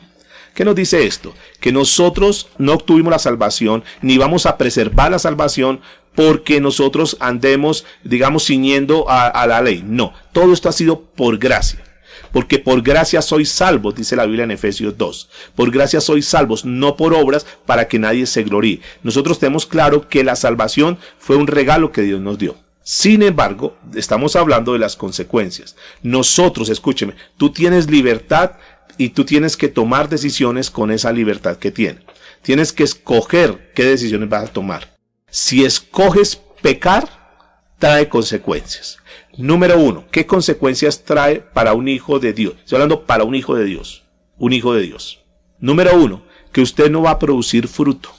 ¿Qué nos dice esto? Que nosotros no obtuvimos la salvación, ni vamos a preservar la salvación porque nosotros andemos, digamos, ciñendo a la ley. No, todo esto ha sido por gracia. Porque por gracia sois salvos, dice la Biblia en Efesios 2. Por gracia sois salvos, no por obras, para que nadie se gloríe. Nosotros tenemos claro que la salvación fue un regalo que Dios nos dio. Sin embargo, estamos hablando de las consecuencias. Nosotros, escúcheme, tú tienes libertad y tú tienes que tomar decisiones con esa libertad que tienes. Tienes que escoger qué decisiones vas a tomar. Si escoges pecar, trae consecuencias. Número 1, ¿qué consecuencias trae para un hijo de Dios? Estoy hablando para un hijo de Dios. Un hijo de Dios. Número 1, que usted no va a producir fruto.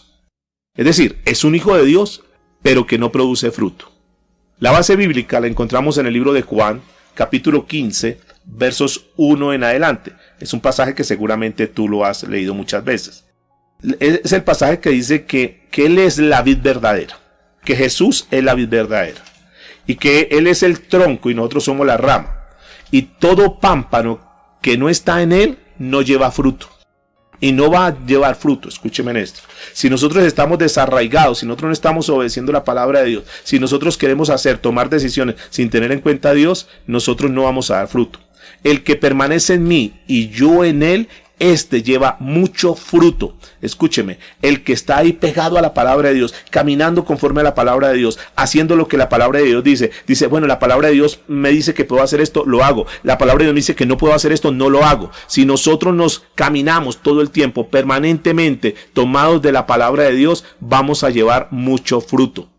Es decir, es un hijo de Dios, pero que no produce fruto. La base bíblica la encontramos en el libro de Juan, capítulo 15, versos 1 en adelante. Es un pasaje que seguramente tú lo has leído muchas veces. Es el pasaje que dice que Él es la vid verdadera, que Jesús es la vid verdadera y que Él es el tronco y nosotros somos la rama. Y todo pámpano que no está en Él no lleva fruto. Y no va a llevar fruto, escúcheme en esto. Si nosotros estamos desarraigados, si nosotros no estamos obedeciendo la palabra de Dios, si nosotros queremos tomar decisiones sin tener en cuenta a Dios, nosotros no vamos a dar fruto. El que permanece en mí y yo en él, este lleva mucho fruto. Escúcheme, el que está ahí pegado a la palabra de Dios, caminando conforme a la palabra de Dios, haciendo lo que la palabra de Dios dice, bueno, la palabra de Dios me dice que puedo hacer esto, lo hago. La palabra de Dios me dice que no puedo hacer esto, no lo hago. Si nosotros nos caminamos todo el tiempo, permanentemente, tomados de la palabra de Dios, vamos a llevar mucho fruto.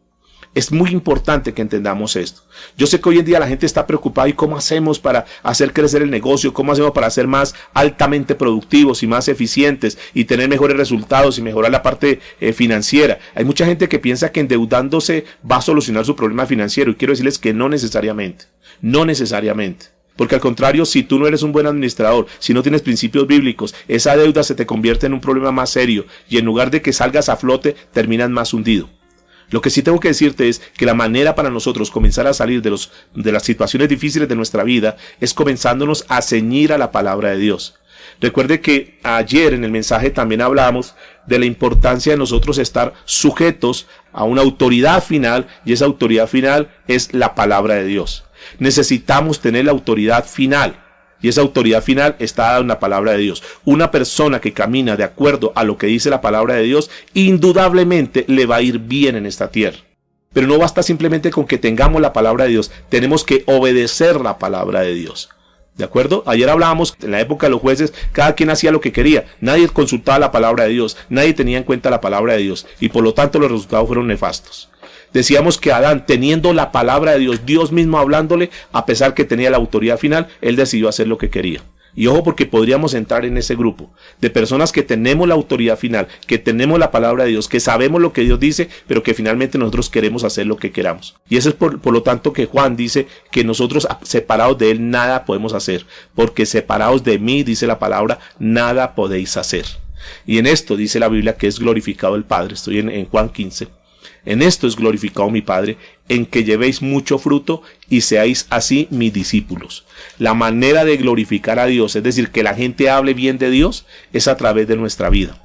Es muy importante que entendamos esto. Yo sé que hoy en día la gente está preocupada y cómo hacemos para hacer crecer el negocio, cómo hacemos para ser más altamente productivos y más eficientes y tener mejores resultados y mejorar la parte financiera. Hay mucha gente que piensa que endeudándose va a solucionar su problema financiero y quiero decirles que no necesariamente. No necesariamente. Porque al contrario, si tú no eres un buen administrador, si no tienes principios bíblicos, esa deuda se te convierte en un problema más serio y en lugar de que salgas a flote, terminas más hundido. Lo que sí tengo que decirte es que la manera para nosotros comenzar a salir de las situaciones difíciles de nuestra vida es comenzándonos a ceñir a la palabra de Dios. Recuerde que ayer en el mensaje también hablamos de la importancia de nosotros estar sujetos a una autoridad final y esa autoridad final es la palabra de Dios. Necesitamos tener la autoridad final. Y esa autoridad final está dada en la palabra de Dios. Una persona que camina de acuerdo a lo que dice la palabra de Dios, indudablemente le va a ir bien en esta tierra. Pero no basta simplemente con que tengamos la palabra de Dios. Tenemos que obedecer la palabra de Dios. ¿De acuerdo? Ayer hablábamos, en la época de los jueces, cada quien hacía lo que quería. Nadie consultaba la palabra de Dios. Nadie tenía en cuenta la palabra de Dios. Y por lo tanto los resultados fueron nefastos. Decíamos que Adán, teniendo la palabra de Dios, Dios mismo hablándole, a pesar que tenía la autoridad final, él decidió hacer lo que quería. Y ojo, porque podríamos entrar en ese grupo de personas que tenemos la autoridad final, que tenemos la palabra de Dios, que sabemos lo que Dios dice, pero que finalmente nosotros queremos hacer lo que queramos. Y eso es por lo tanto que Juan dice que nosotros separados de él nada podemos hacer, porque separados de mí, dice la palabra, nada podéis hacer. Y en esto dice la Biblia que es glorificado el Padre. Estoy en Juan 15. En esto es glorificado mi Padre, en que llevéis mucho fruto y seáis así mis discípulos. La manera de glorificar a Dios, es decir, que la gente hable bien de Dios, es a través de nuestra vida.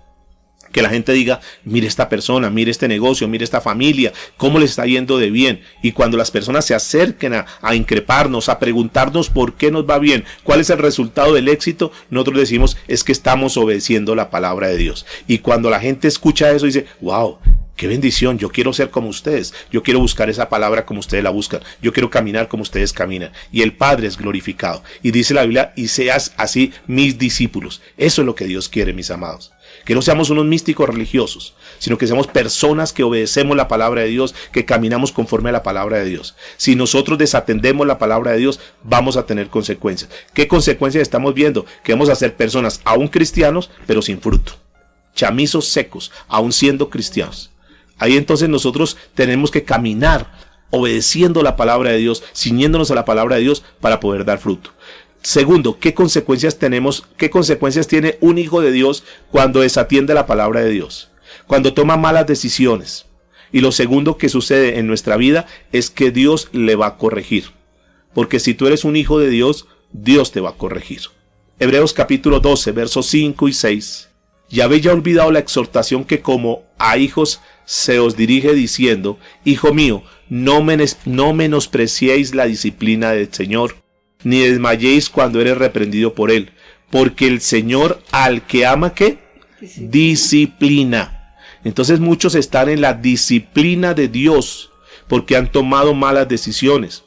Que la gente diga, mire esta persona, mire este negocio, mire esta familia, cómo le está yendo de bien. Y cuando las personas se acerquen a increparnos, a preguntarnos por qué nos va bien, cuál es el resultado del éxito, nosotros decimos, es que estamos obedeciendo la palabra de Dios. Y cuando la gente escucha eso, dice, wow, qué bendición, yo quiero ser como ustedes, yo quiero buscar esa palabra como ustedes la buscan, yo quiero caminar como ustedes caminan. Y el Padre es glorificado. Y dice la Biblia, y seas así mis discípulos. Eso es lo que Dios quiere, mis amados. Que no seamos unos místicos religiosos, sino que seamos personas que obedecemos la palabra de Dios, que caminamos conforme a la palabra de Dios. Si nosotros desatendemos la palabra de Dios, vamos a tener consecuencias. ¿Qué consecuencias estamos viendo? Que vamos a ser personas aún cristianos, pero sin fruto. Chamizos secos, aún siendo cristianos. Ahí entonces nosotros tenemos que caminar obedeciendo la palabra de Dios, ciñéndonos a la palabra de Dios para poder dar fruto. Segundo, ¿qué consecuencias tenemos? ¿Qué consecuencias tiene un hijo de Dios cuando desatiende la palabra de Dios? Cuando toma malas decisiones. Y lo segundo que sucede en nuestra vida es que Dios le va a corregir. Porque si tú eres un hijo de Dios, Dios te va a corregir. Hebreos capítulo 12, versos 5 y 6. Y habéis ya olvidado la exhortación que como a hijos se os dirige diciendo, hijo mío, no menospreciéis la disciplina del Señor, ni desmayéis cuando eres reprendido por él, porque el Señor al que ama, ¿qué? Disciplina. Entonces muchos están en la disciplina de Dios, porque han tomado malas decisiones.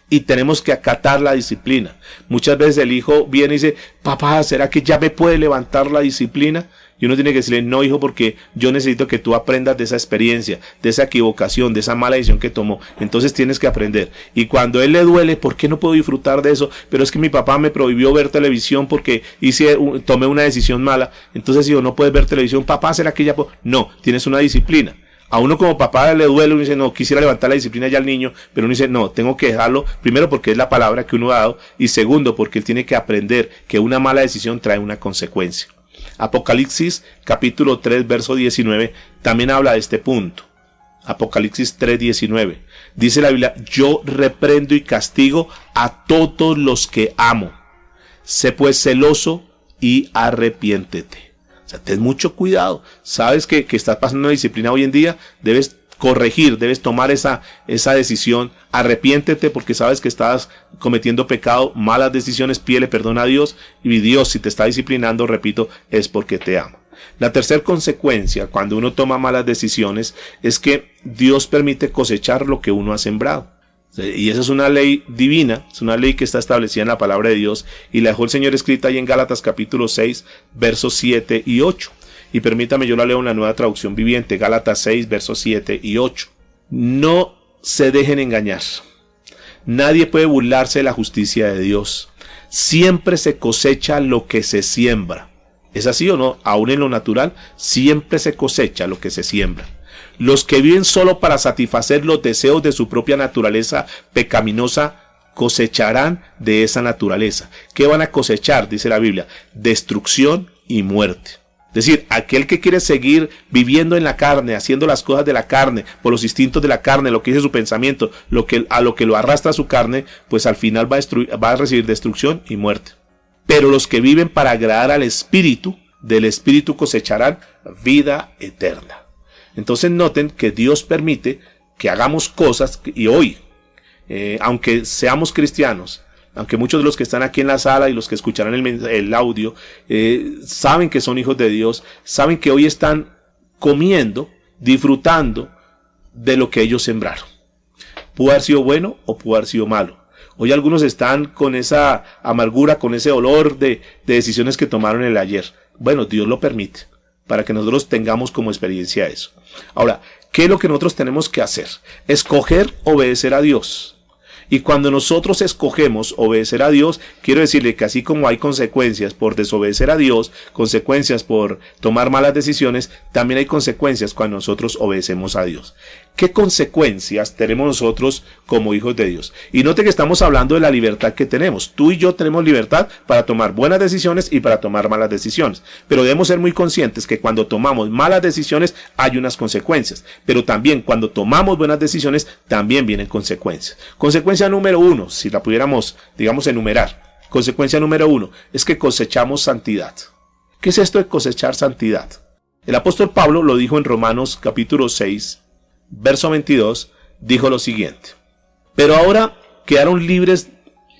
Y tenemos que acatar la disciplina. Muchas veces el hijo viene y dice, papá, ¿será que ya me puede levantar la disciplina? Y uno tiene que decirle, no hijo, porque yo necesito que tú aprendas de esa experiencia, de esa equivocación, de esa mala decisión que tomó. Entonces tienes que aprender. Y cuando a él le duele, ¿por qué no puedo disfrutar de eso? Pero es que mi papá me prohibió ver televisión porque tomé una decisión mala. Entonces si yo no puedes ver televisión, papá, ¿será que ya puedo? No, tienes una disciplina. A uno como papá le duele, uno dice, no, quisiera levantar la disciplina ya al niño, pero uno dice, no, tengo que dejarlo, primero porque es la palabra que uno ha dado, y segundo porque él tiene que aprender que una mala decisión trae una consecuencia. Apocalipsis capítulo 3 verso 19 también habla de este punto. Apocalipsis 3, 19. Dice la Biblia, yo reprendo y castigo a todos los que amo. Sé pues celoso y arrepiéntete. O sea, ten mucho cuidado. Sabes que estás pasando una disciplina hoy en día, debes corregir, debes tomar esa decisión, arrepiéntete porque sabes que estás cometiendo pecado, malas decisiones, pídele perdón a Dios, y Dios si te está disciplinando, repito, es porque te ama. La tercera consecuencia cuando uno toma malas decisiones es que Dios permite cosechar lo que uno ha sembrado. Y esa es una ley divina, es una ley que está establecida en la palabra de Dios y la dejó el Señor escrita ahí en Gálatas capítulo 6, versos 7 y 8. Y permítame, yo la leo en la Nueva Traducción Viviente, Gálatas 6, versos 7 y 8. No se dejen engañar. Nadie puede burlarse de la justicia de Dios. Siempre se cosecha lo que se siembra. ¿Es así o no? Aún en lo natural, siempre se cosecha lo que se siembra. Los que viven solo para satisfacer los deseos de su propia naturaleza pecaminosa cosecharán de esa naturaleza. ¿Qué van a cosechar? Dice la Biblia: destrucción y muerte. Es decir, aquel que quiere seguir viviendo en la carne, haciendo las cosas de la carne, por los instintos de la carne, lo que dice su pensamiento, a lo que lo arrastra su carne, pues al final va a recibir destrucción y muerte. Pero los que viven para agradar al Espíritu, del Espíritu cosecharán vida eterna. Entonces noten que Dios permite que hagamos cosas, y hoy, aunque seamos cristianos, aunque muchos de los que están aquí en la sala y los que escucharán el audio saben que son hijos de Dios, saben que hoy están comiendo, disfrutando de lo que ellos sembraron. Pudo haber sido bueno o pudo haber sido malo. Hoy algunos están con esa amargura, con ese dolor de decisiones que tomaron el ayer. Bueno, Dios lo permite para que nosotros tengamos como experiencia eso. Ahora, ¿qué es lo que nosotros tenemos que hacer? Escoger obedecer a Dios. Y cuando nosotros escogemos obedecer a Dios, quiero decirle que así como hay consecuencias por desobedecer a Dios, consecuencias por tomar malas decisiones, también hay consecuencias cuando nosotros obedecemos a Dios. ¿Qué consecuencias tenemos nosotros como hijos de Dios? Y note que estamos hablando de la libertad que tenemos. Tú y yo tenemos libertad para tomar buenas decisiones y para tomar malas decisiones. Pero debemos ser muy conscientes que cuando tomamos malas decisiones hay unas consecuencias. Pero también cuando tomamos buenas decisiones también vienen consecuencias. Consecuencia número 1, si la pudiéramos, digamos, enumerar. Consecuencia número 1 es que cosechamos santidad. ¿Qué es esto de cosechar santidad? El apóstol Pablo lo dijo en Romanos capítulo 6, verso 22, dijo lo siguiente: pero ahora quedaron libres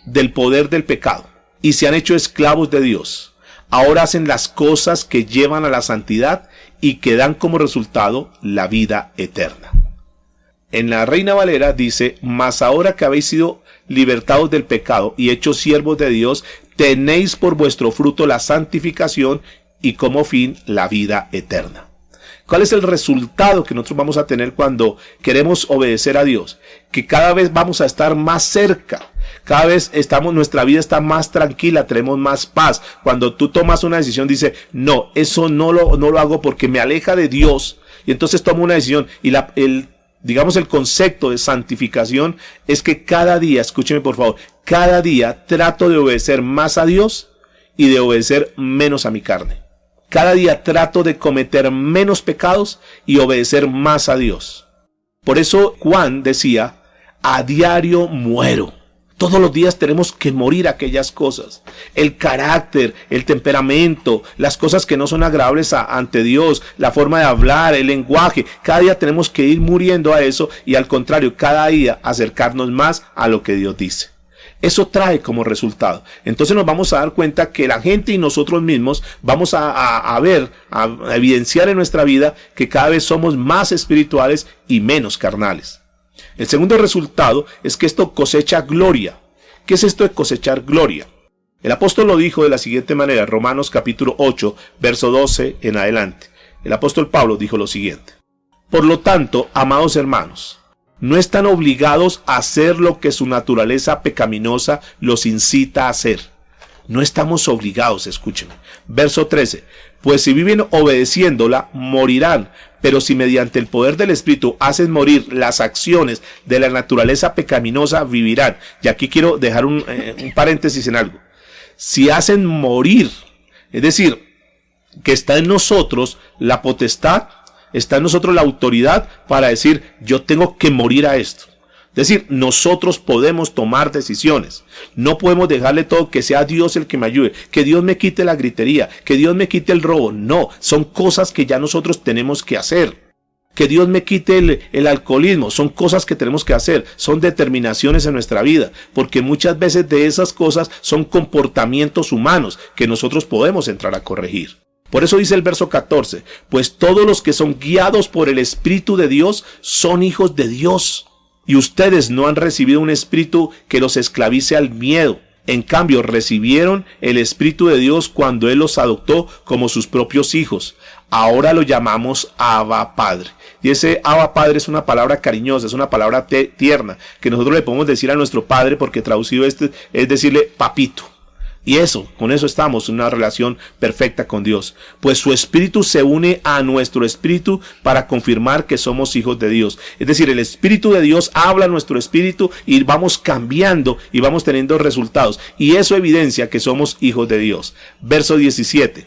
del poder del pecado y se han hecho esclavos de Dios. Ahora hacen las cosas que llevan a la santidad y que dan como resultado la vida eterna. En la Reina Valera dice: mas ahora que habéis sido libertados del pecado y hechos siervos de Dios, tenéis por vuestro fruto la santificación y como fin la vida eterna. ¿Cuál es el resultado que nosotros vamos a tener cuando queremos obedecer a Dios? Que cada vez vamos a estar más cerca. Cada vez nuestra vida está más tranquila, tenemos más paz. Cuando tú tomas una decisión, dice: no, eso no lo hago porque me aleja de Dios. Y entonces tomo una decisión. Y el concepto de santificación es que cada día, escúcheme por favor, cada día trato de obedecer más a Dios y de obedecer menos a mi carne. Cada día trato de cometer menos pecados y obedecer más a Dios. Por eso Juan decía: a diario muero. Todos los días tenemos que morir aquellas cosas. El carácter, el temperamento, las cosas que no son agradables ante Dios, la forma de hablar, el lenguaje. Cada día tenemos que ir muriendo a eso y al contrario, cada día acercarnos más a lo que Dios dice. Eso trae como resultado. Entonces nos vamos a dar cuenta que la gente y nosotros mismos vamos a evidenciar en nuestra vida que cada vez somos más espirituales y menos carnales. El segundo resultado es que esto cosecha gloria. ¿Qué es esto de cosechar gloria? El apóstol lo dijo de la siguiente manera, Romanos capítulo 8, verso 12 en adelante. El apóstol Pablo dijo lo siguiente: por lo tanto, amados hermanos, no están obligados a hacer lo que su naturaleza pecaminosa los incita a hacer. No estamos obligados, escúchenme. Verso 13. Pues si viven obedeciéndola, morirán. Pero si mediante el poder del Espíritu hacen morir las acciones de la naturaleza pecaminosa, vivirán. Y aquí quiero dejar un paréntesis en algo. Si hacen morir, es decir, que está en nosotros la potestad, está en nosotros la autoridad para decir: yo tengo que morir a esto. Es decir, nosotros podemos tomar decisiones. No podemos dejarle todo, que sea Dios el que me ayude, que Dios me quite la gritería, que Dios me quite el robo. No, son cosas que ya nosotros tenemos que hacer. Que Dios me quite el alcoholismo, son cosas que tenemos que hacer, son determinaciones en nuestra vida, porque muchas veces de esas cosas son comportamientos humanos que nosotros podemos entrar a corregir. Por eso dice el verso 14, pues todos los que son guiados por el Espíritu de Dios son hijos de Dios. Y ustedes no han recibido un espíritu que los esclavice al miedo, En cambio, recibieron el Espíritu de Dios cuando Él los adoptó como sus propios hijos. Ahora lo llamamos Abba Padre. Y ese Abba Padre es una palabra cariñosa, es una palabra tierna, que nosotros le podemos decir a nuestro Padre, porque traducido es decirle papito. Y con eso estamos en una relación perfecta con Dios. Pues su Espíritu se une a nuestro Espíritu para confirmar que somos hijos de Dios. Es decir, el Espíritu de Dios habla a nuestro Espíritu y vamos cambiando y vamos teniendo resultados. Y eso evidencia que somos hijos de Dios. Verso 17.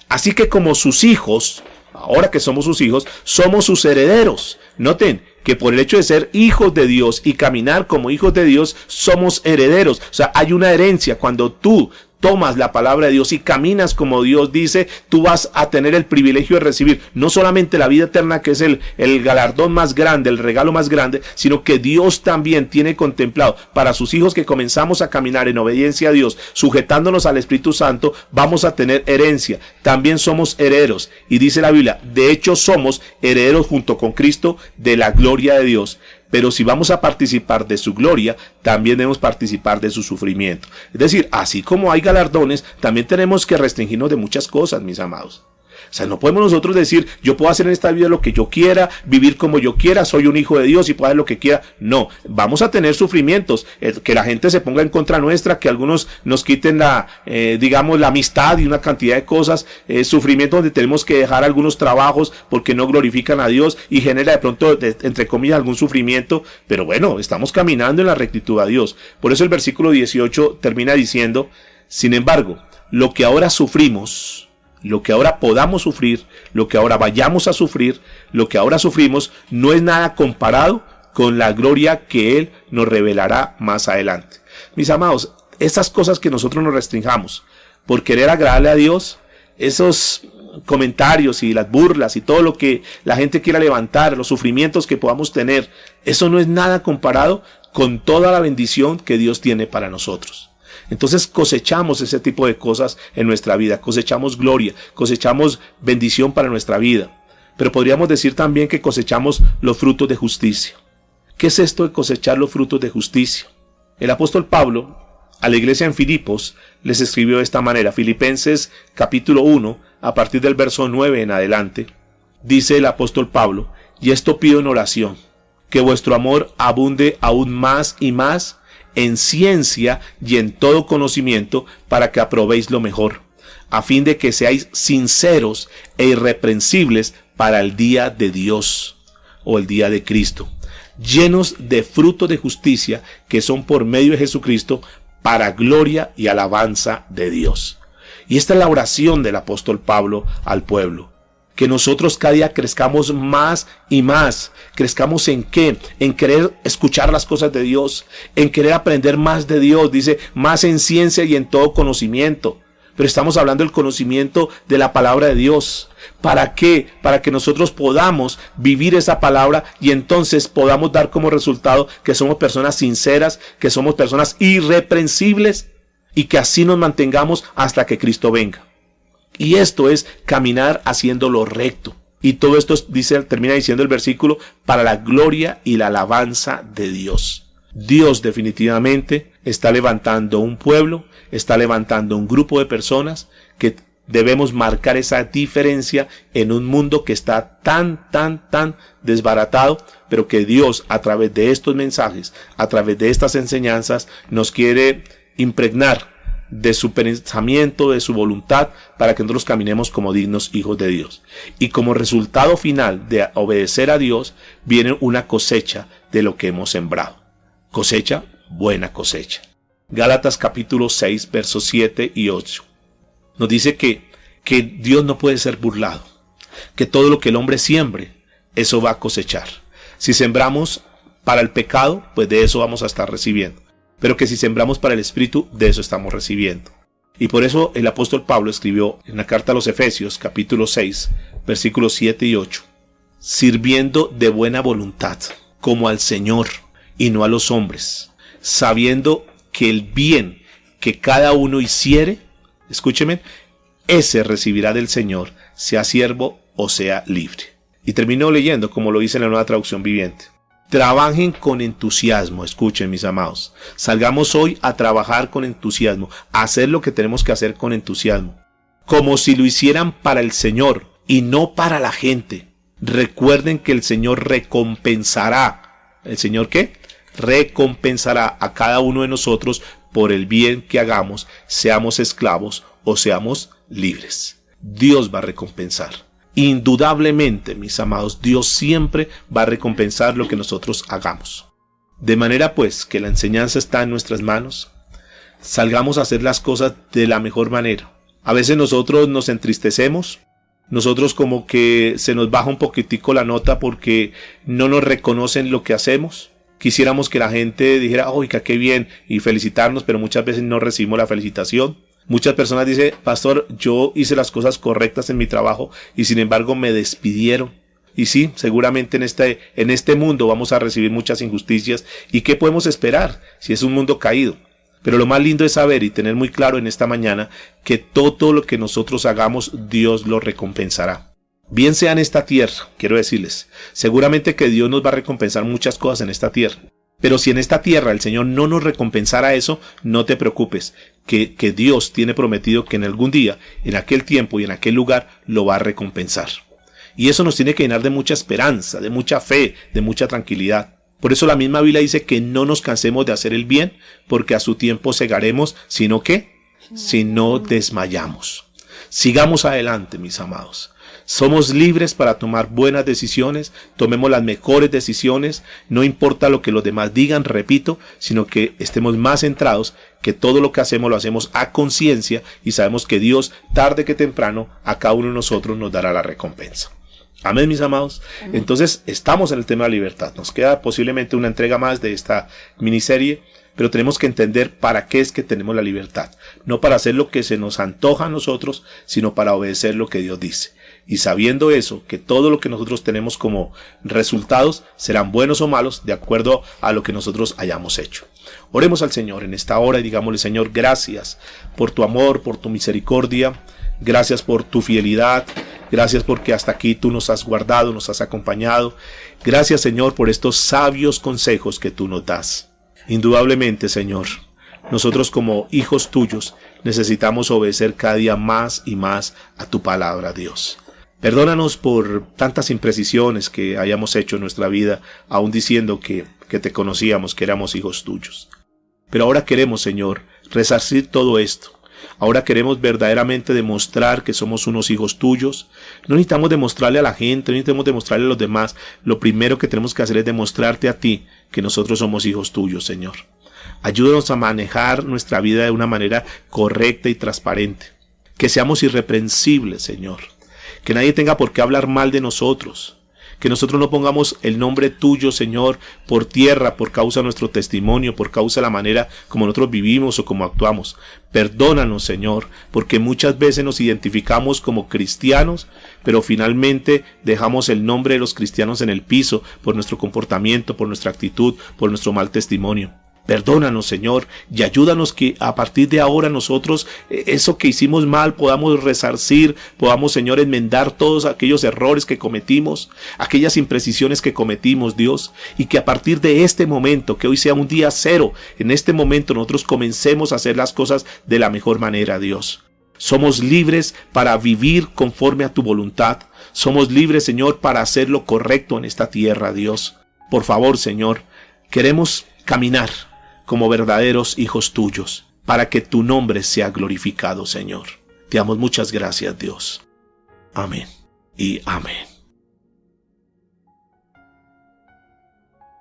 Así que como sus hijos, ahora que somos sus hijos, somos sus herederos. Noten que por el hecho de ser hijos de Dios y caminar como hijos de Dios, somos herederos. O sea, hay una herencia. Cuando tú tomas la palabra de Dios y caminas como Dios dice, tú vas a tener el privilegio de recibir no solamente la vida eterna, que es el galardón más grande, el regalo más grande, sino que Dios también tiene contemplado para sus hijos que comenzamos a caminar en obediencia a Dios, sujetándonos al Espíritu Santo, vamos a tener herencia. También somos herederos. Y dice la Biblia, de hecho somos herederos junto con Cristo de la gloria de Dios. Pero si vamos a participar de su gloria, también debemos participar de su sufrimiento. Es decir, así como hay galardones, también tenemos que restringirnos de muchas cosas, mis amados. O sea, no podemos nosotros decir, yo puedo hacer en esta vida lo que yo quiera, vivir como yo quiera, soy un hijo de Dios y puedo hacer lo que quiera. No, vamos a tener sufrimientos, que la gente se ponga en contra nuestra, que algunos nos quiten la amistad y una cantidad de cosas, sufrimientos donde tenemos que dejar algunos trabajos porque no glorifican a Dios y genera de pronto, entre comillas, algún sufrimiento. Pero bueno, estamos caminando en la rectitud a Dios. Por eso el versículo 18 termina diciendo, sin embargo, lo que ahora sufrimos, lo que ahora podamos sufrir, lo que ahora vayamos a sufrir, lo que ahora sufrimos, no es nada comparado con la gloria que Él nos revelará más adelante. Mis amados, esas cosas que nosotros nos restringamos por querer agradarle a Dios, esos comentarios y las burlas y todo lo que la gente quiera levantar, los sufrimientos que podamos tener, eso no es nada comparado con toda la bendición que Dios tiene para nosotros. Entonces cosechamos ese tipo de cosas en nuestra vida, cosechamos gloria, cosechamos bendición para nuestra vida. Pero podríamos decir también que cosechamos los frutos de justicia. ¿Qué es esto de cosechar los frutos de justicia? El apóstol Pablo a la iglesia en Filipos les escribió de esta manera, Filipenses capítulo 1, a partir del verso 9 en adelante, dice el apóstol Pablo, y esto pido en oración, que vuestro amor abunde aún más y más en ciencia y en todo conocimiento, para que aprobéis lo mejor, a fin de que seáis sinceros e irreprensibles para el día de Dios o el día de Cristo, llenos de frutos de justicia que son por medio de Jesucristo, para gloria y alabanza de Dios. Y esta es la oración del apóstol Pablo al pueblo. Que nosotros cada día crezcamos más y más. ¿Crezcamos en qué? En querer escuchar las cosas de Dios, en querer aprender más de Dios. Dice, más en ciencia y en todo conocimiento. Pero estamos hablando del conocimiento de la palabra de Dios. ¿Para qué? Para que nosotros podamos vivir esa palabra y entonces podamos dar como resultado que somos personas sinceras, que somos personas irreprensibles y que así nos mantengamos hasta que Cristo venga. Y esto es caminar haciendo lo recto. Y todo esto termina diciendo el versículo, para la gloria y la alabanza de Dios. Dios definitivamente está levantando un pueblo, está levantando un grupo de personas que debemos marcar esa diferencia en un mundo que está tan desbaratado, pero que Dios a través de estos mensajes, a través de estas enseñanzas, nos quiere impregnar de su pensamiento, de su voluntad, para que nosotros caminemos como dignos hijos de Dios. Y como resultado final de obedecer a Dios, viene una cosecha de lo que hemos sembrado. Cosecha, buena cosecha. Gálatas capítulo 6, versos 7 y 8. Nos dice que Dios no puede ser burlado, que todo lo que el hombre siembre, eso va a cosechar. Si sembramos para el pecado, pues de eso vamos a estar recibiendo. Pero que si sembramos para el Espíritu, de eso estamos recibiendo. Y por eso el apóstol Pablo escribió en la carta a los Efesios, capítulo 6, versículos 7 y 8, sirviendo de buena voluntad, como al Señor, y no a los hombres, sabiendo que el bien que cada uno hiciere, escúcheme, ese recibirá del Señor, sea siervo o sea libre. Y termino leyendo como lo dice en la Nueva Traducción Viviente. Trabajen con entusiasmo, escuchen mis amados. Salgamos hoy a trabajar con entusiasmo, a hacer lo que tenemos que hacer con entusiasmo. Como si lo hicieran para el Señor y no para la gente. Recuerden que el Señor recompensará. ¿El Señor qué? Recompensará a cada uno de nosotros por el bien que hagamos, seamos esclavos o seamos libres. Dios va a recompensar. Indudablemente, mis amados, Dios siempre va a recompensar lo que nosotros hagamos. De manera pues que la enseñanza está en nuestras manos. Salgamos a hacer las cosas de la mejor manera. A veces nosotros nos entristecemos. Nosotros como que se nos baja un poquitico la nota porque no nos reconocen lo que hacemos. Quisiéramos que la gente dijera, oiga, qué bien, y felicitarnos, pero muchas veces no recibimos la felicitación. Muchas personas dicen, pastor, yo hice las cosas correctas en mi trabajo y sin embargo me despidieron. Y sí, seguramente en este mundo vamos a recibir muchas injusticias. ¿Y qué podemos esperar si es un mundo caído? Pero lo más lindo es saber y tener muy claro en esta mañana que todo lo que nosotros hagamos, Dios lo recompensará. Bien sea en esta tierra, quiero decirles, seguramente que Dios nos va a recompensar muchas cosas en esta tierra. Pero si en esta tierra el Señor no nos recompensara eso, no te preocupes, que Dios tiene prometido que en algún día, en aquel tiempo y en aquel lugar, lo va a recompensar. Y eso nos tiene que llenar de mucha esperanza, de mucha fe, de mucha tranquilidad. Por eso la misma Biblia dice que no nos cansemos de hacer el bien, porque a su tiempo segaremos, sino que, si no desmayamos. Sigamos adelante, mis amados. Somos libres para tomar buenas decisiones, tomemos las mejores decisiones, no importa lo que los demás digan, repito, sino que estemos más centrados, que todo lo que hacemos lo hacemos a conciencia y sabemos que Dios, tarde que temprano, a cada uno de nosotros nos dará la recompensa. Amén, mis amados. Amén. Entonces, estamos en el tema de la libertad. Nos queda posiblemente una entrega más de esta miniserie, pero tenemos que entender para qué es que tenemos la libertad. No para hacer lo que se nos antoja a nosotros, sino para obedecer lo que Dios dice. Y sabiendo eso, que todo lo que nosotros tenemos como resultados serán buenos o malos de acuerdo a lo que nosotros hayamos hecho. Oremos al Señor en esta hora y digámosle, Señor, gracias por tu amor, por tu misericordia, gracias por tu fidelidad, gracias porque hasta aquí tú nos has guardado, nos has acompañado. Gracias, Señor, por estos sabios consejos que tú nos das. Indudablemente, Señor, nosotros como hijos tuyos necesitamos obedecer cada día más y más a tu palabra, Dios. Perdónanos por tantas imprecisiones que hayamos hecho en nuestra vida, aún diciendo que te conocíamos, que éramos hijos tuyos. Pero ahora queremos, Señor, resarcir todo esto. Ahora queremos verdaderamente demostrar que somos unos hijos tuyos. No necesitamos demostrarle a la gente, no necesitamos demostrarle a los demás. Lo primero que tenemos que hacer es demostrarte a ti que nosotros somos hijos tuyos, Señor. Ayúdanos a manejar nuestra vida de una manera correcta y transparente. Que seamos irreprensibles, Señor. Que nadie tenga por qué hablar mal de nosotros. Que nosotros no pongamos el nombre tuyo, Señor, por tierra por causa de nuestro testimonio, por causa de la manera como nosotros vivimos o como actuamos. Perdónanos, Señor, porque muchas veces nos identificamos como cristianos, pero finalmente dejamos el nombre de los cristianos en el piso por nuestro comportamiento, por nuestra actitud, por nuestro mal testimonio. Perdónanos, Señor, y ayúdanos que a partir de ahora nosotros, eso que hicimos mal, podamos resarcir, podamos, Señor, enmendar todos aquellos errores que cometimos, aquellas imprecisiones que cometimos, Dios, y que a partir de este momento, que hoy sea un día cero, en este momento nosotros comencemos a hacer las cosas de la mejor manera, Dios. Somos libres para vivir conforme a tu voluntad. Somos libres, Señor, para hacer lo correcto en esta tierra, Dios. Por favor, Señor, queremos caminar como verdaderos hijos tuyos, para que tu nombre sea glorificado, Señor. Te damos muchas gracias, Dios. Amén y amén.